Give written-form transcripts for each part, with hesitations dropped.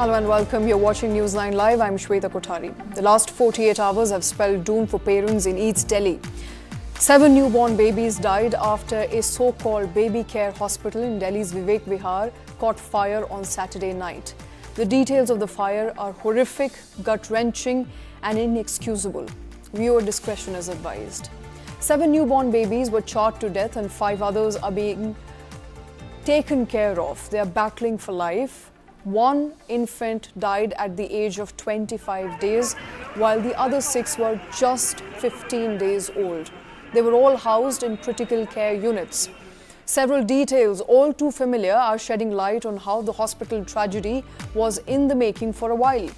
Hello and welcome. You're watching News 9 Live. I'm Shweta Kothari. The last 48 hours have spelled doom for parents in East Delhi. 7 newborn babies died after a so-called baby care hospital in Delhi's Vivek Vihar caught fire on Saturday night. The details of the fire are horrific, gut-wrenching and inexcusable. Viewer discretion is advised. 7 newborn babies were charred to death and 5 others are being taken care of. They are battling for life. One infant died at the age of 25 days, while the other 6 were just 15 days old. They were all housed in critical care units. Several details, all too familiar, are shedding light on how the hospital tragedy was in the making for a while.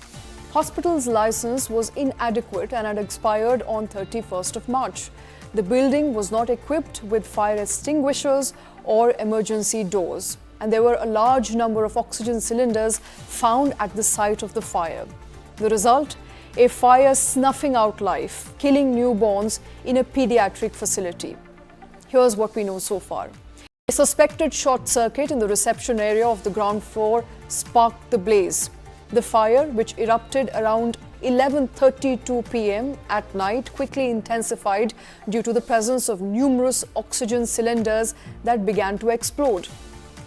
Hospital's license was inadequate and had expired on 31st of March. The building was not equipped with fire extinguishers or emergency doors, and there were a large number of oxygen cylinders found at the site of the fire. The result? A fire snuffing out life, killing newborns in a pediatric facility. Here's what we know so far. A suspected short circuit in the reception area of the ground floor sparked the blaze. The fire, which erupted around 11:32 p.m. at night, quickly intensified due to the presence of numerous oxygen cylinders that began to explode.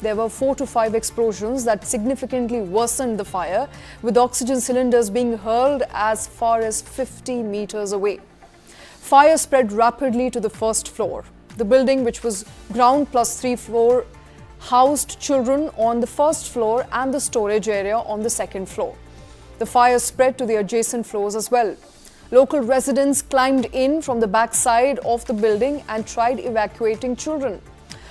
There were 4 to 5 explosions that significantly worsened the fire, with oxygen cylinders being hurled as far as 50 meters away. Fire spread rapidly to the first floor. The building, which was ground plus 3 floor, housed children on the first floor and the storage area on the second floor. The fire spread to the adjacent floors as well. Local residents climbed in from the back side of the building and tried evacuating children,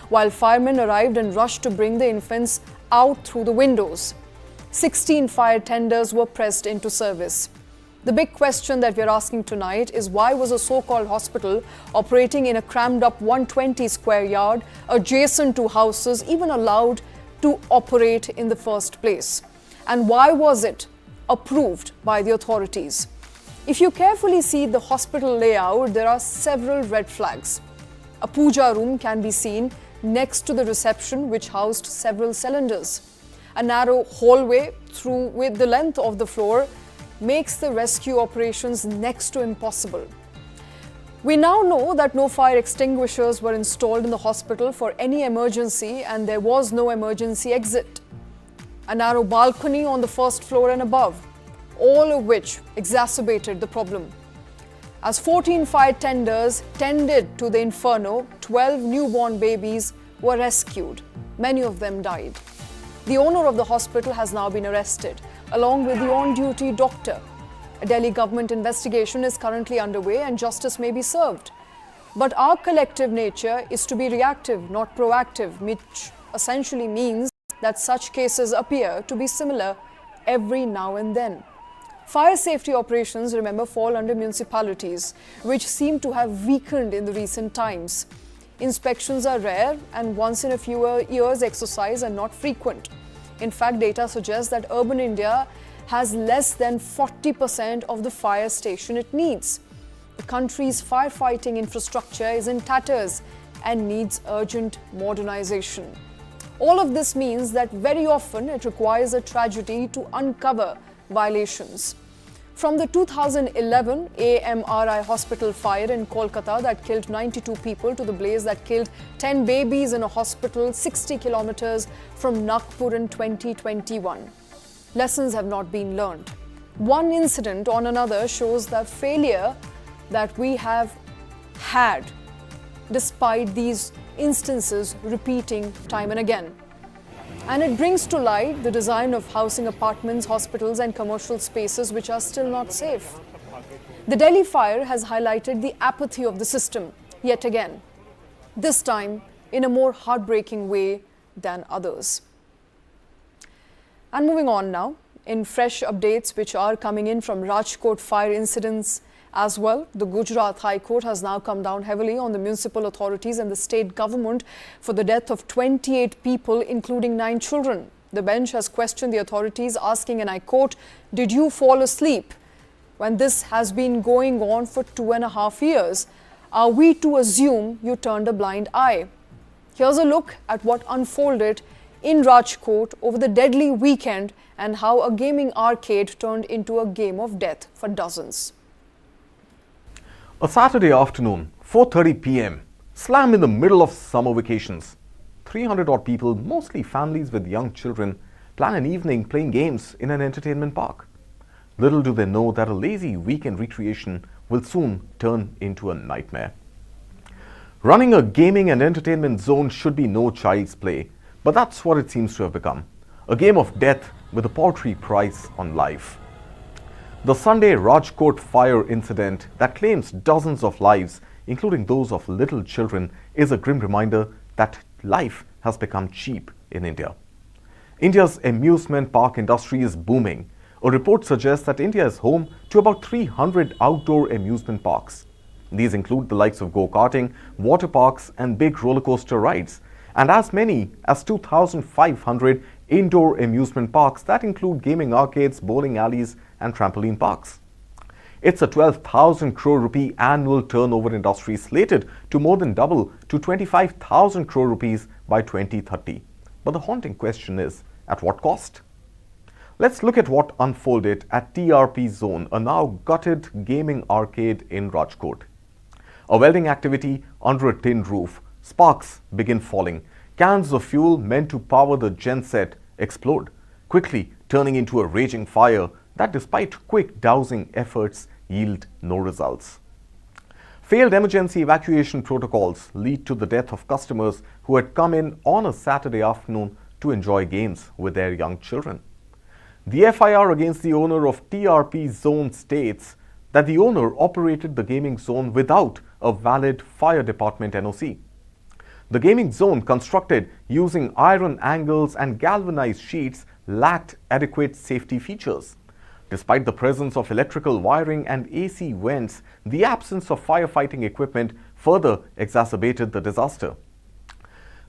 while firemen arrived and rushed to bring the infants out through the windows. 16 fire tenders were pressed into service. The big question that we're asking tonight is, why was a so-called hospital operating in a crammed-up 120 square yard adjacent to houses even allowed to operate in the first place? And why was it approved by the authorities? If you carefully see the hospital layout, there are several red flags. A puja room can be seen next to the reception, which housed several cylinders. A narrow hallway through with the length of the floor makes the rescue operations next to impossible. We now know that no fire extinguishers were installed in the hospital for any emergency, and there was no emergency exit. A narrow balcony on the first floor and above, all of which exacerbated the problem. As 14 fire tenders tended to the inferno, 12 newborn babies were rescued. Many of them died. The owner of the hospital has now been arrested, along with the on-duty doctor. A Delhi government investigation is currently underway and justice may be served. But our collective nature is to be reactive, not proactive, which essentially means that such cases appear to be similar every now and then. Fire safety operations, remember, fall under municipalities, which seem to have weakened in the recent times. Inspections are rare and once in a few years exercise and not frequent. In fact, data suggests that urban India has less than 40% of the fire station it needs. The country's firefighting infrastructure is in tatters and needs urgent modernization. All of this means that very often it requires a tragedy to uncover violations. From the 2011 AMRI hospital fire in Kolkata that killed 92 people to the blaze that killed 10 babies in a hospital 60 kilometers from Nagpur in 2021. Lessons have not been learned. One incident on another shows the failure that we have had, despite these instances repeating time and again. And it brings to light the design of housing apartments, hospitals and commercial spaces which are still not safe. The Delhi fire has highlighted the apathy of the system yet again, this time in a more heartbreaking way than others. And moving on now, in fresh updates which are coming in from Rajkot fire incidents as well, the Gujarat High Court has now come down heavily on the municipal authorities and the state government for the death of 28 people, including 9 children. The bench has questioned the authorities, asking, and I quote, "Did you fall asleep when this has been going on for 2.5 years? Are we to assume you turned a blind eye?" Here's a look at what unfolded in Rajkot over the deadly weekend and how a gaming arcade turned into a game of death for dozens. A Saturday afternoon, 4:30 p.m, slam in the middle of summer vacations. 300-odd people, mostly families with young children, plan an evening playing games in an entertainment park. Little do they know that a lazy weekend recreation will soon turn into a nightmare. Running a gaming and entertainment zone should be no child's play, but that's what it seems to have become. A game of death with a paltry price on life. The Sunday Rajkot fire incident that claims dozens of lives, including those of little children, is a grim reminder that life has become cheap in India. India's amusement park industry is booming. A report suggests that India is home to about 300 outdoor amusement parks. These include the likes of go-karting, water parks and big roller coaster rides, and as many as 2,500 indoor amusement parks that include gaming arcades, bowling alleys and trampoline parks. It's a 12,000 crore rupee annual turnover industry slated to more than double to 25,000 crore rupees by 2030. But the haunting question is, at what cost? Let's look at what unfolded at TRP Zone, a now gutted gaming arcade in Rajkot. A welding activity under a tin roof. Sparks begin falling. Cans of fuel meant to power the genset explode, quickly turning into a raging fire that, despite quick dousing efforts, yield no results. Failed emergency evacuation protocols lead to the death of customers who had come in on a Saturday afternoon to enjoy games with their young children. The FIR against the owner of TRP Zone states that the owner operated the gaming zone without a valid fire department NOC. The gaming zone, constructed using iron angles and galvanized sheets, lacked adequate safety features. Despite the presence of electrical wiring and AC vents, the absence of firefighting equipment further exacerbated the disaster.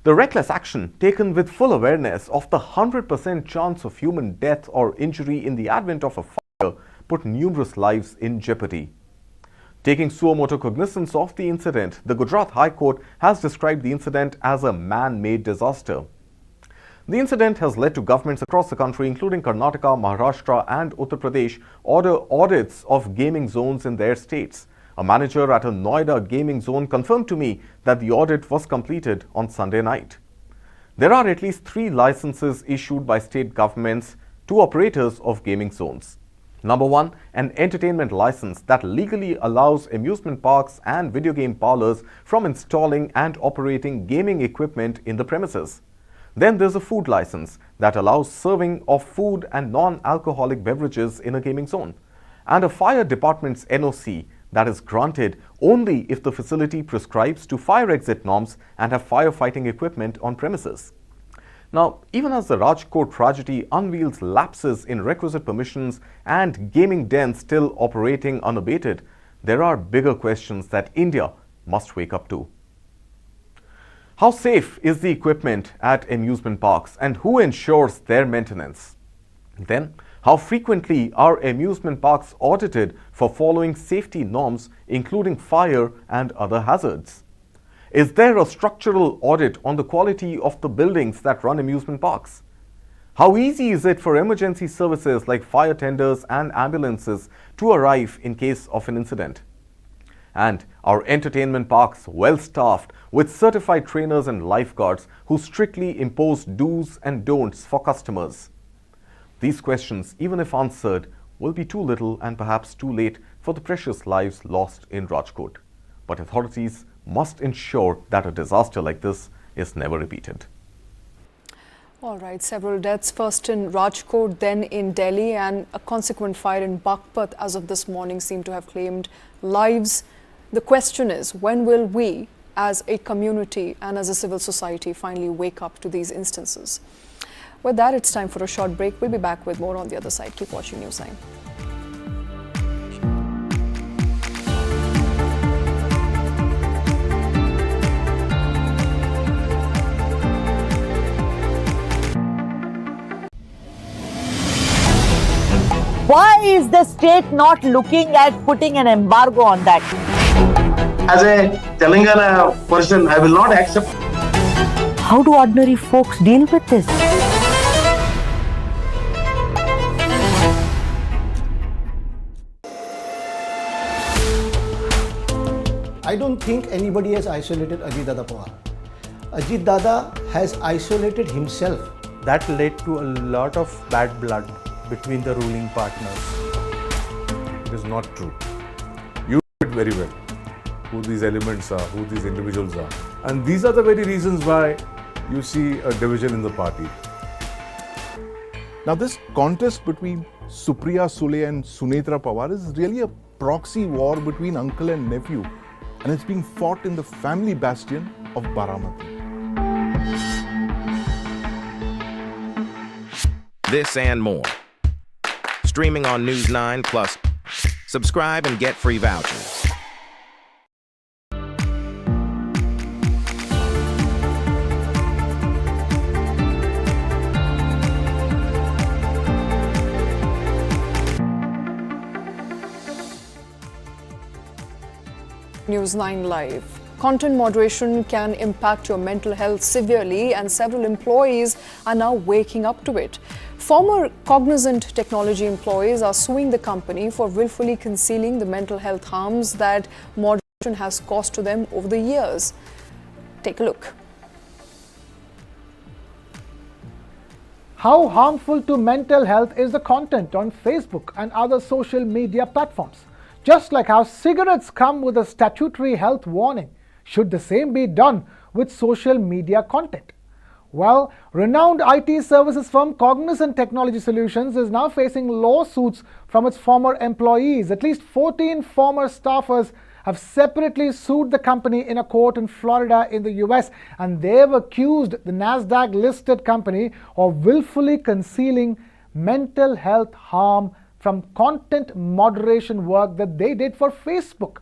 The reckless action, taken with full awareness of the 100% chance of human death or injury in the advent of a fire, put numerous lives in jeopardy. Taking suo motu cognizance of the incident, the Gujarat High Court has described the incident as a man-made disaster. The incident has led to governments across the country, including Karnataka, Maharashtra and Uttar Pradesh, order audits of gaming zones in their states. A manager at a Noida gaming zone confirmed to me that the audit was completed on Sunday night. There are at least 3 licenses issued by state governments to operators of gaming zones. Number 1, an entertainment license that legally allows amusement parks and video game parlors from installing and operating gaming equipment in the premises. Then there's a food license that allows serving of food and non-alcoholic beverages in a gaming zone. And a fire department's NOC that is granted only if the facility prescribes to fire exit norms and have firefighting equipment on premises. Now, even as the Rajkot tragedy unveils lapses in requisite permissions and gaming dens still operating unabated, there are bigger questions that India must wake up to. How safe is the equipment at amusement parks and who ensures their maintenance? Then, how frequently are amusement parks audited for following safety norms, including fire and other hazards? Is there a structural audit on the quality of the buildings that run amusement parks? How easy is it for emergency services like fire tenders and ambulances to arrive in case of an incident? And are entertainment parks well staffed with certified trainers and lifeguards who strictly impose do's and don'ts for customers? These questions, even if answered, will be too little and perhaps too late for the precious lives lost in Rajkot. But authorities must ensure that a disaster like this is never repeated. All right, several deaths, first in Rajkot, then in Delhi, and a consequent fire in Baghpat as of this morning seem to have claimed lives. The question is, when will we as a community and as a civil society finally wake up to these instances? With that, it's time for a short break. We'll be back with more on the other side. Keep watching Newsline. Why is the state not looking at putting an embargo on that? As a Telangana person, I will not accept. How do ordinary folks deal with this? I don't think anybody has isolated Ajit Dada Pawar. Ajit Dada has isolated himself. That led to a lot of bad blood between the ruling partners. It is not true. You know it very well who these elements are, who these individuals are. And these are the very reasons why you see a division in the party. Now this contest between Supriya Sule and Sunetra Pawar is really a proxy war between uncle and nephew, and it's being fought in the family bastion of Baramati. This and more. Streaming on News 9 Plus. Subscribe and get free vouchers. News 9 Live. Content moderation can impact your mental health severely, and several employees are now waking up to it. Former Cognizant technology employees are suing the company for willfully concealing the mental health harms that moderation has caused to them over the years. Take a look. How harmful to mental health is the content on Facebook and other social media platforms? Just like how cigarettes come with a statutory health warning, should the same be done with social media content? Well, renowned IT services firm Cognizant Technology Solutions is now facing lawsuits from its former employees. At least 14 former staffers have separately sued the company in a court in Florida in the US, and they have accused the NASDAQ-listed company of willfully concealing mental health harm from content moderation work that they did for Facebook.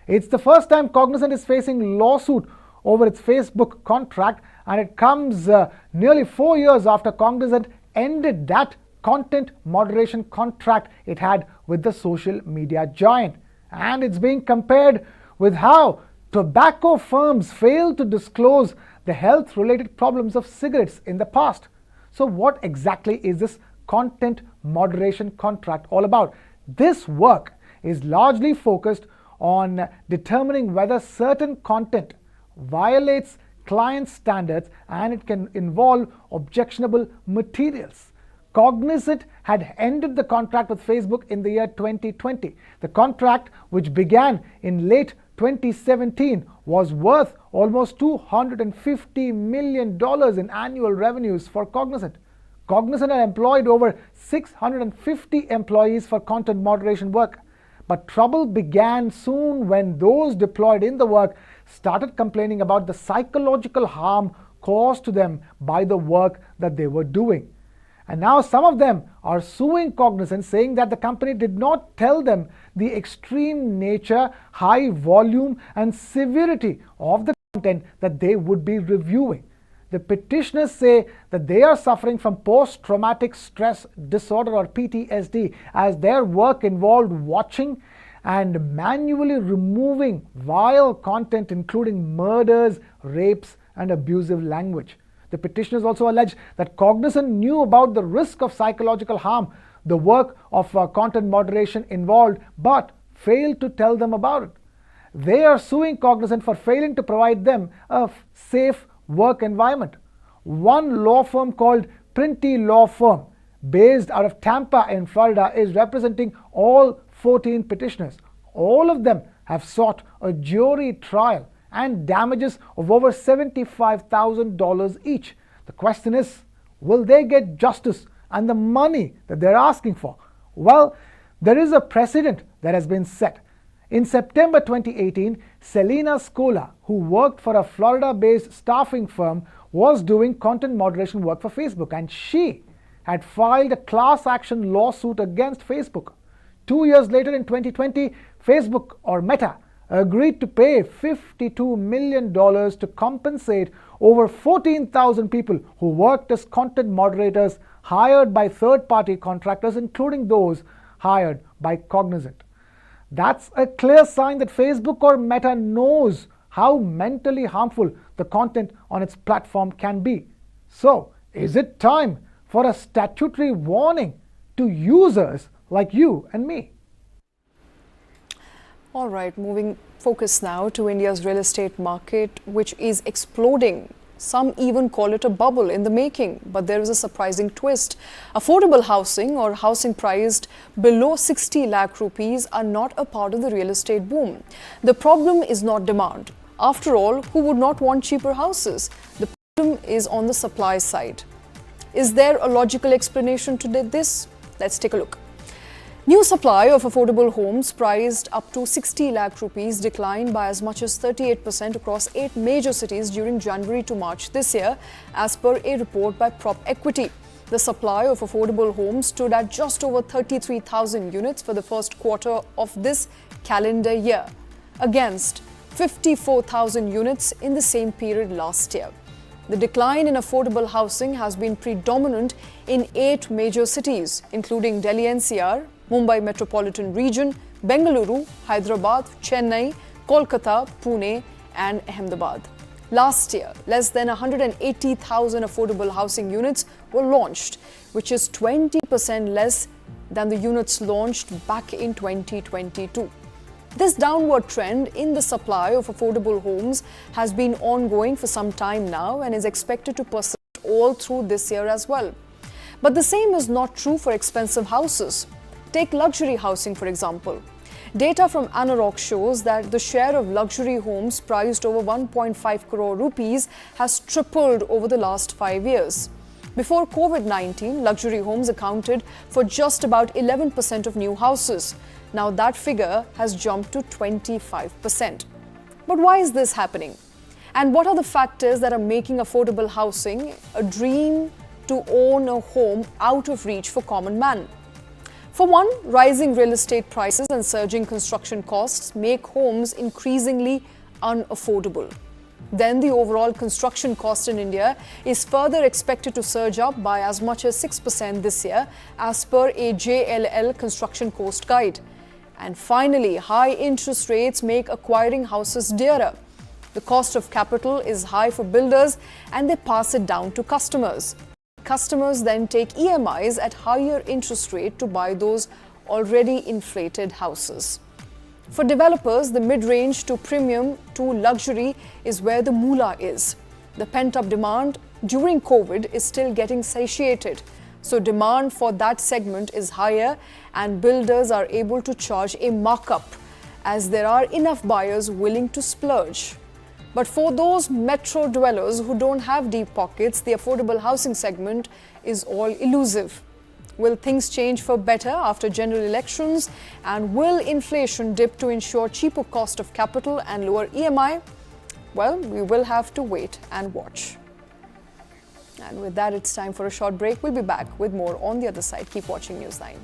It's the first time Cognizant is facing lawsuit over its Facebook contract, and it comes nearly 4 years after Cognizant ended that content moderation contract it had with the social media giant. And it's being compared with how tobacco firms failed to disclose the health-related problems of cigarettes in the past. So what exactly is this content moderation contract all about? This work is largely focused on determining whether certain content violates client standards, and it can involve objectionable materials. Cognizant had ended the contract with Facebook in the year 2020. The contract, which began in late 2017, was worth almost $250 million in annual revenues for Cognizant. Cognizant had employed over 650 employees for content moderation work. But trouble began soon when those deployed in the work started complaining about the psychological harm caused to them by the work that they were doing. And now some of them are suing Cognizant, saying that the company did not tell them the extreme nature, high volume, and severity of the content that they would be reviewing. The petitioners say that they are suffering from post-traumatic stress disorder, or PTSD, as their work involved watching and manually removing vile content including murders, rapes, and abusive language. The petitioners also allege that Cognizant knew about the risk of psychological harm the work of content moderation involved, but failed to tell them about it. They are suing Cognizant for failing to provide them a safe work environment. One law firm called Printy Law Firm, based out of Tampa in Florida, is representing all 14 petitioners. All of them have sought a jury trial and damages of over $75,000 each. The question is, will they get justice and the money that they're asking for? Well, there is a precedent that has been set. In September 2018, Selena Scola, who worked for a Florida-based staffing firm, was doing content moderation work for Facebook, and she had filed a class action lawsuit against Facebook. 2 years later, in 2020, Facebook, or Meta, agreed to pay $52 million to compensate over 14,000 people who worked as content moderators hired by third-party contractors, including those hired by Cognizant. That's a clear sign that Facebook or Meta knows how mentally harmful the content on its platform can be. So, is it time for a statutory warning to users like you and me? All right, moving focus now to India's real estate market, which is exploding. Some even call it a bubble in the making, but there is a surprising twist. Affordable housing or housing priced below 60 lakh rupees are not a part of the real estate boom. The problem is not demand. After all, who would not want cheaper houses? The problem is on the supply side. Is there a logical explanation to this? Let's take a look. New supply of affordable homes priced up to 60 lakh rupees declined by as much as 38% across 8 major cities during January to March this year, as per a report by Prop Equity. The supply of affordable homes stood at just over 33,000 units for the first quarter of this calendar year, against 54,000 units in the same period last year. The decline in affordable housing has been predominant in 8 major cities, including Delhi NCR, Mumbai Metropolitan Region, Bengaluru, Hyderabad, Chennai, Kolkata, Pune and Ahmedabad. Last year, less than 180,000 affordable housing units were launched, which is 20% less than the units launched back in 2022. This downward trend in the supply of affordable homes has been ongoing for some time now and is expected to persist all through this year as well. But the same is not true for expensive houses. Take luxury housing, for example. Data from Anurag shows that the share of luxury homes priced over 1.5 crore rupees has tripled over the last 5 years. Before COVID-19, luxury homes accounted for just about 11% of new houses. Now that figure has jumped to 25%. But why is this happening? And what are the factors that are making affordable housing a dream to own a home out of reach for common man? For one, rising real estate prices and surging construction costs make homes increasingly unaffordable. Then the overall construction cost in India is further expected to surge up by as much as 6% this year, as per a JLL construction cost guide. And finally, high interest rates make acquiring houses dearer. The cost of capital is high for builders and they pass it down to customers. Customers then take EMIs at higher interest rate to buy those already inflated houses. For developers, the mid-range to premium to luxury is where the moolah is. The pent-up demand during COVID is still getting satiated. So demand for that segment is higher and builders are able to charge a markup as there are enough buyers willing to splurge. But for those metro dwellers who don't have deep pockets, the affordable housing segment is all elusive. Will things change for better after general elections? And will inflation dip to ensure cheaper cost of capital and lower EMI? Well, we will have to wait and watch. And with that, it's time for a short break. We'll be back with more on the other side. Keep watching News9.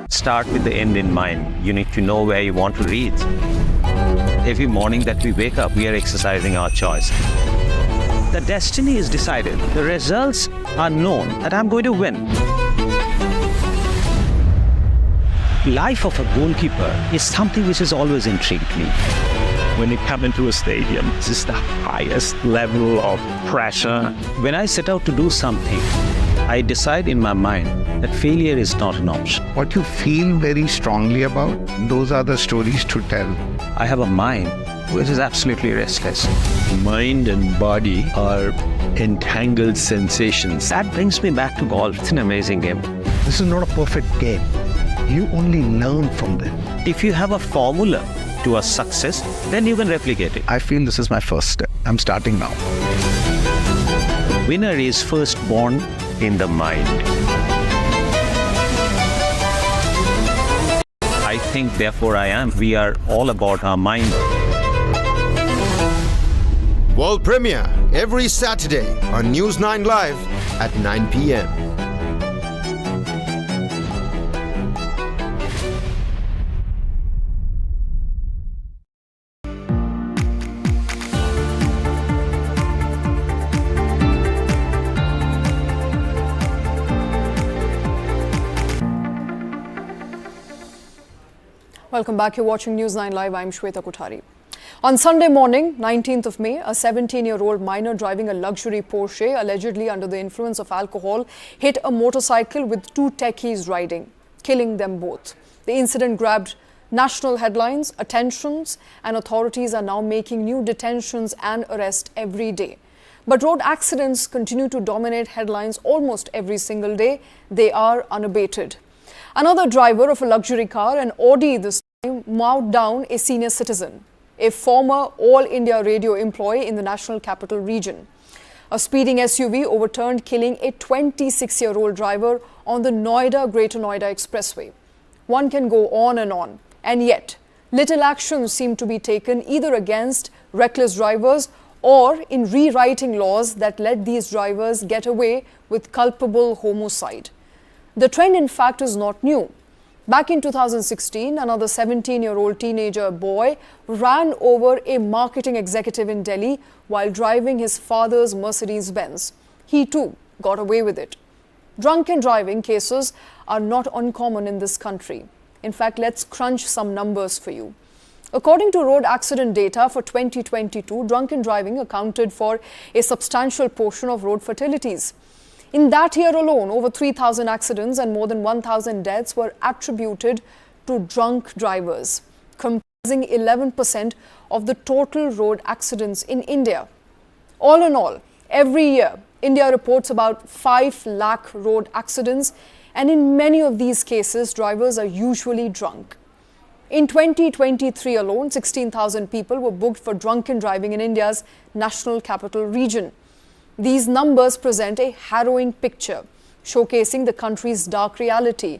Start with the end in mind. You need to know where you want to reach. Every morning that we wake up, we are exercising our choice. The destiny is decided. The results are known that I'm going to win. Life of a goalkeeper is something which has always intrigued me. When you come into a stadium, this is the highest level of pressure. When I set out to do something, I decide in my mind that failure is not an option. What you feel very strongly about, those are the stories to tell. I have a mind which is absolutely restless. Mind and body are entangled sensations. That brings me back to golf. It's an amazing game. This is not a perfect game. You only learn from them. If you have a formula to a success, then you can replicate it. I feel this is my first step. I'm starting now. Winner is first born in the mind. I think, therefore I am. We are all about our mind. World premiere every Saturday on News9 Live at 9 p.m. Welcome back. You're watching News 9 Live. I'm Shweta Kothari. On Sunday morning, 19th of May, a 17-year-old minor driving a luxury Porsche, allegedly under the influence of alcohol, hit a motorcycle with two techies riding, killing them both. The incident grabbed national headlines, attentions, and authorities are now making new detentions and arrests every day. But road accidents continue to dominate headlines almost every single day. They are unabated. Another driver of a luxury car, an Audi this time, mowed down a senior citizen, a former All India Radio employee in the National Capital Region. A speeding SUV overturned, killing a 26-year-old driver on the Noida-Greater Noida Expressway. One can go on, and yet little action seemed to be taken either against reckless drivers or in rewriting laws that let these drivers get away with culpable homicide. The trend, in fact, is not new. Back in 2016, another 17-year-old teenager boy ran over a marketing executive in Delhi while driving his father's Mercedes-Benz. He too got away with it. Drunken driving cases are not uncommon in this country. In fact, let's crunch some numbers for you. According to road accident data for 2022, drunken driving accounted for a substantial portion of road fatalities. In that year alone, over 3,000 accidents and more than 1,000 deaths were attributed to drunk drivers, comprising 11% of the total road accidents in India. All in all, every year, India reports about 5 lakh road accidents, and in many of these cases, drivers are usually drunk. In 2023 alone, 16,000 people were booked for drunken driving in India's National Capital Region. These numbers present a harrowing picture, showcasing the country's dark reality.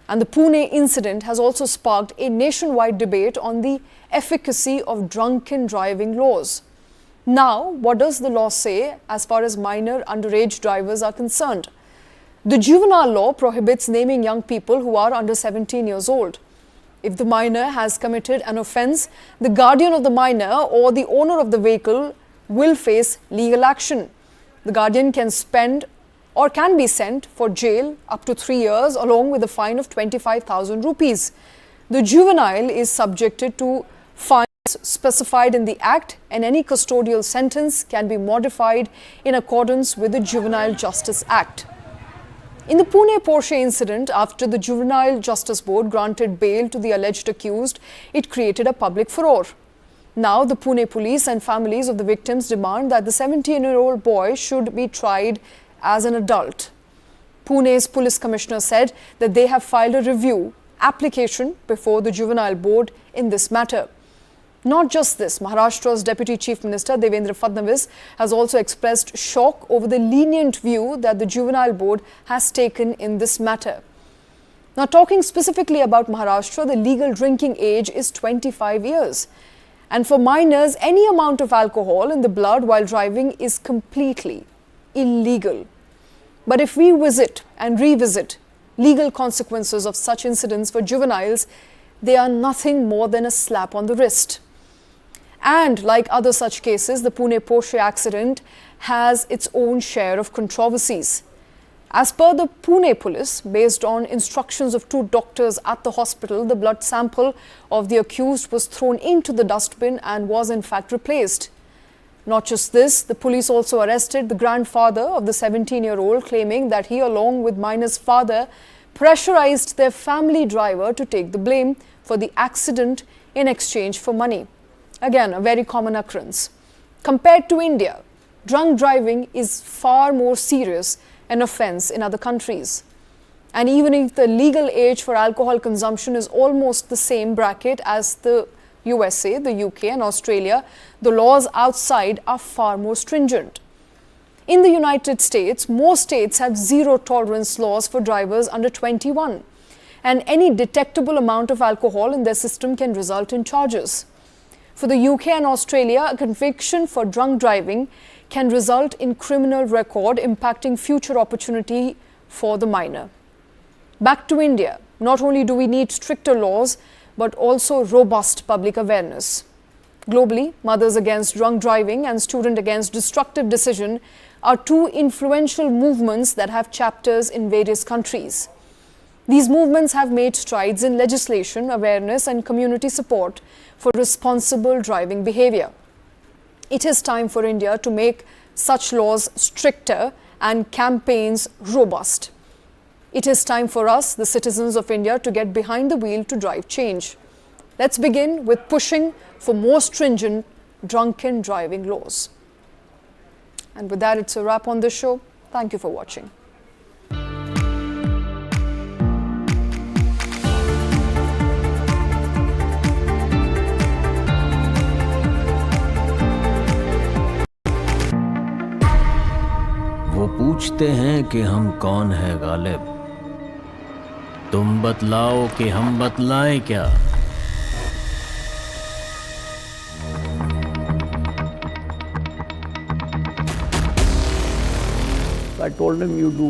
And the Pune incident has also sparked a nationwide debate on the efficacy of drunken driving laws. Now, what does the law say as far as minor underage drivers are concerned? The juvenile law prohibits naming young people who are under 17 years old. If the minor has committed an offence, the guardian of the minor or the owner of the vehicle will face legal action. The guardian can spend or can be sent for jail up to 3 years along with a fine of 25,000 rupees. The juvenile is subjected to fines specified in the Act, and any custodial sentence can be modified in accordance with the Juvenile Justice Act. In the Pune Porsche incident, after the Juvenile Justice Board granted bail to the alleged accused, it created a public furore. Now, the Pune police and families of the victims demand that the 17-year-old boy should be tried as an adult. Pune's police commissioner said that they have filed a review application before the juvenile board in this matter. Not just this, Maharashtra's Deputy Chief Minister Devendra Fadnavis has also expressed shock over the lenient view that the juvenile board has taken in this matter. Now, talking specifically about Maharashtra, the legal drinking age is 25 years. And for minors, any amount of alcohol in the blood while driving is completely illegal. But if we visit and revisit legal consequences of such incidents for juveniles, they are nothing more than a slap on the wrist. And like other such cases, the Pune Porsche accident has its own share of controversies. As per the Pune police, based on instructions of 2 doctors at the hospital, the blood sample of the accused was thrown into the dustbin and was in fact replaced. Not just this, the police also arrested the grandfather of the 17-year-old, claiming that he, along with minor's father, pressurized their family driver to take the blame for the accident in exchange for money. Again, a very common occurrence. Compared to India, drunk driving is far more serious an offence in other countries. And even if the legal age for alcohol consumption is almost the same bracket as the USA, the UK and Australia, the laws outside are far more stringent. In the United States, most states have zero tolerance laws for drivers under 21, and any detectable amount of alcohol in their system can result in charges. For the UK and Australia, a conviction for drunk driving can result in criminal record, impacting future opportunity for the minor. Back to India, not only do we need stricter laws, but also robust public awareness. Globally, Mothers Against Drunk Driving and Student Against Destructive Decision are 2 influential movements that have chapters in various countries. These movements have made strides in legislation, awareness and community support for responsible driving behavior. It is time for India to make such laws stricter and campaigns robust. It is time for us, the citizens of India, to get behind the wheel to drive change. Let's begin with pushing for more stringent drunken driving laws. And with that, it's a wrap on this show. Thank you for watching. वो पूछते हैं कि हम कौन है गालिब, तुम बतलाओ कि हम बतलाएं क्या। I told him, you do